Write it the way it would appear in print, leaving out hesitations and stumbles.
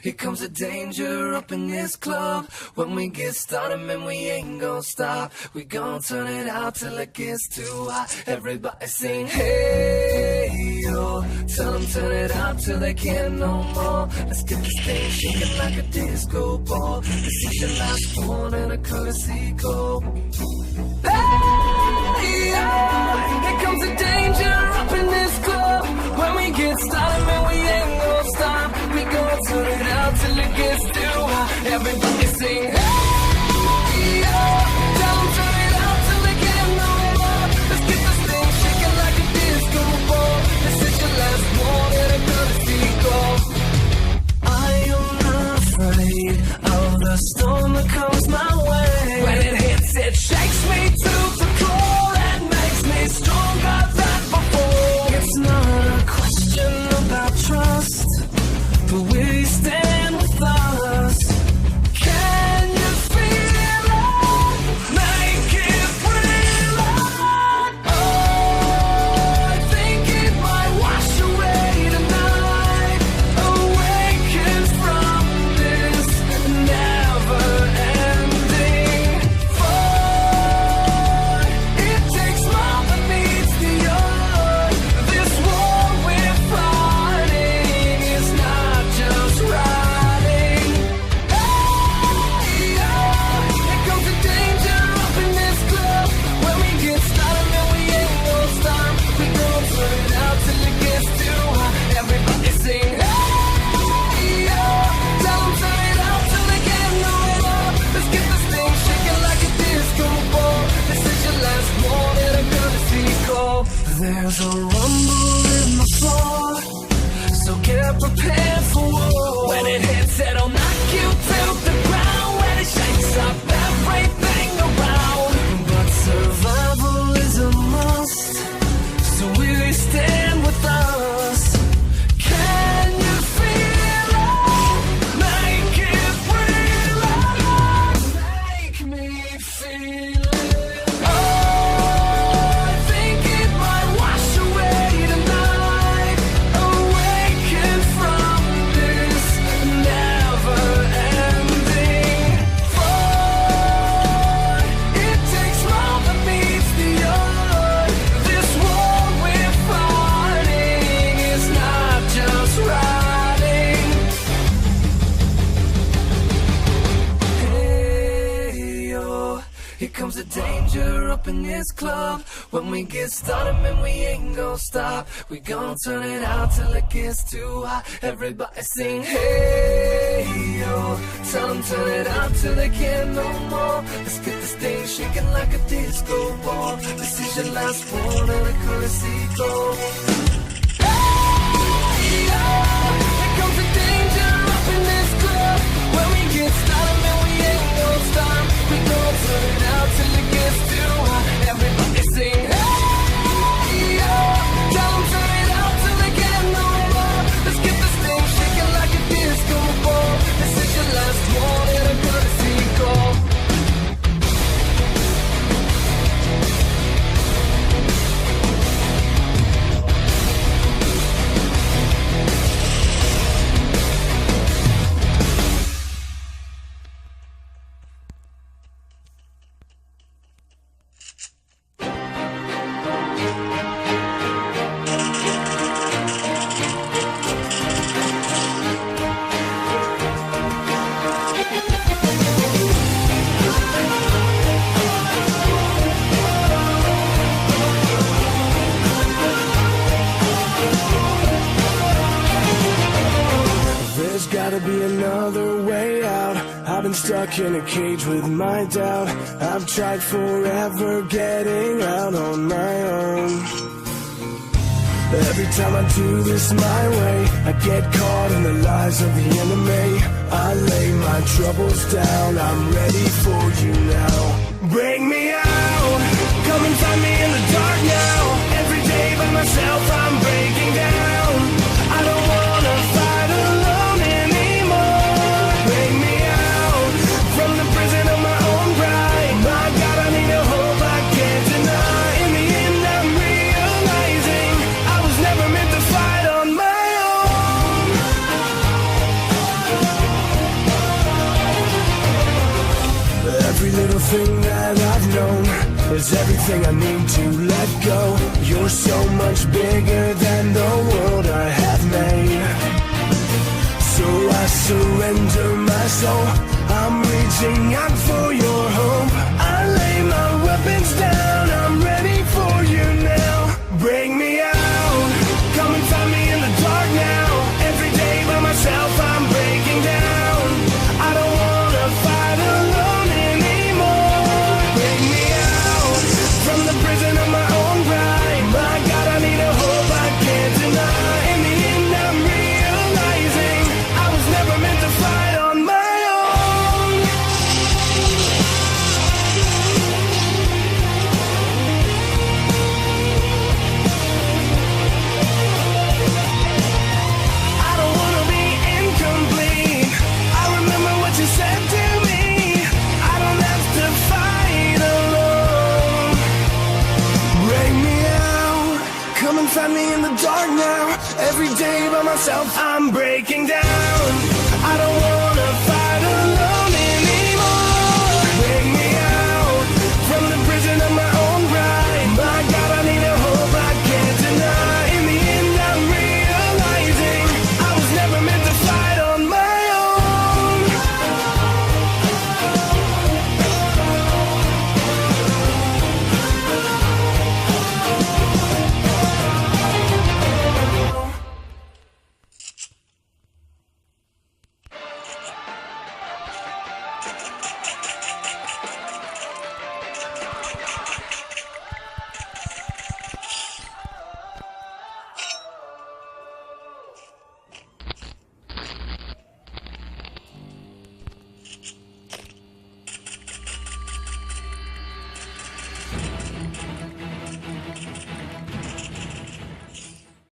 Here comes the danger up in this club. When we get started, man, we ain't gonna stop. We gon' turn it out till it gets too hot. Everybody sing, hey, yo. Tell them turn it out till they can't no more. Let's get this thing shaking like a disco ball. This is your last one and a courtesy call. Hey, yo. Here comes the danger up in this club. When we get started, man, we ain't gonna stop. We gon' turn it out till it gets too hot. Everybody sing, hey, yo. Tell them turn it out till they can't no more. Let's get this thing shaking like a disco ball. This is your last one and a courtesy call. I am not afraid of the storm that comes my way. When it hits, it shakes me to the core and makes me stronger than before. It's not a question about trust, but will you stand with us? Can you feel it? Make it real. Oh, I think it might wash away tonight. Awaken from this never-ending fight. It takes more than meets the eye. This war we're fighting is not just riding. Hey, yeah. Here comes the danger up in this club. When we get started, man, we ain't gonna stop. We gon' turn it out till it gets too hot. Everybody sing, hey, yeah. Tell them turn it out till they can't no more. Let's get this thing shaking like a disco ball. This is your last one and a courtesy call. There's a rumble in the floor, so get prepared for war. When it hits, it'll knock you to the ground. When it shakes up everything around. But survival is a must, so will you stand with us? Can you feel it? Make it real. Make me feel it. Oh, I think it might wash away tonight. Awaken from this never-ending fight. It takes more than meets the eye. This war we're fighting is not just riding. Hey, yo. Here comes the danger up in this club. When we get started, man, we ain't gon' stop. We gon' turn it out till it gets too hot. Everybody sing, hey, yo. Tell them turn it out till they can't no more. Let's get this thing shaking like a disco ball. This is your last one and a courtesy call. Hey, yo. Here comes the danger up in this club. When we get started, man, we ain't gon' stop. We gon' turn it out till it gets too hot. Everybody sing, hey, yo. Tell them turn it out till they can't no more. Let's get this thing shaking like a disco ball. This is your last one and a courtesy call. There's gotta be another way out. I've been stuck in a cage with my doubt. I've tried forever getting out on my own. Every time I do this my way, I get caught in the lies of the enemy. I lay my troubles down, I'm ready for you now. Bring me out, come and find me in the dark now. Every day by myself I'm breaking down. I don't wanna fight alone anymore. Bring me out from the prison of my own pride. My God, I need a hope I can't deny. In the end I'm realizing I was never meant to fight on my own. Everything that I've known is everything I need to let go. You're so much bigger than the world I have made. So I surrender my soul. I'm reaching out for your hope. I lay my weapons down. I'm ready for you now. Bring me out. Come and find me in the dark now. Every day by myself I'm breaking down. I don't wanna fight alone anymore. Bring me out from the prison of my own pride. My God, I need a hope I can't deny. In the end I'm realizing I was never meant to fight on my own. I don't wanna be incomplete. I remember what you said to me. I don't have to fight alone. Bring me out. Come and find me in the dark now. Every day by myself I'm breaking down. I don't want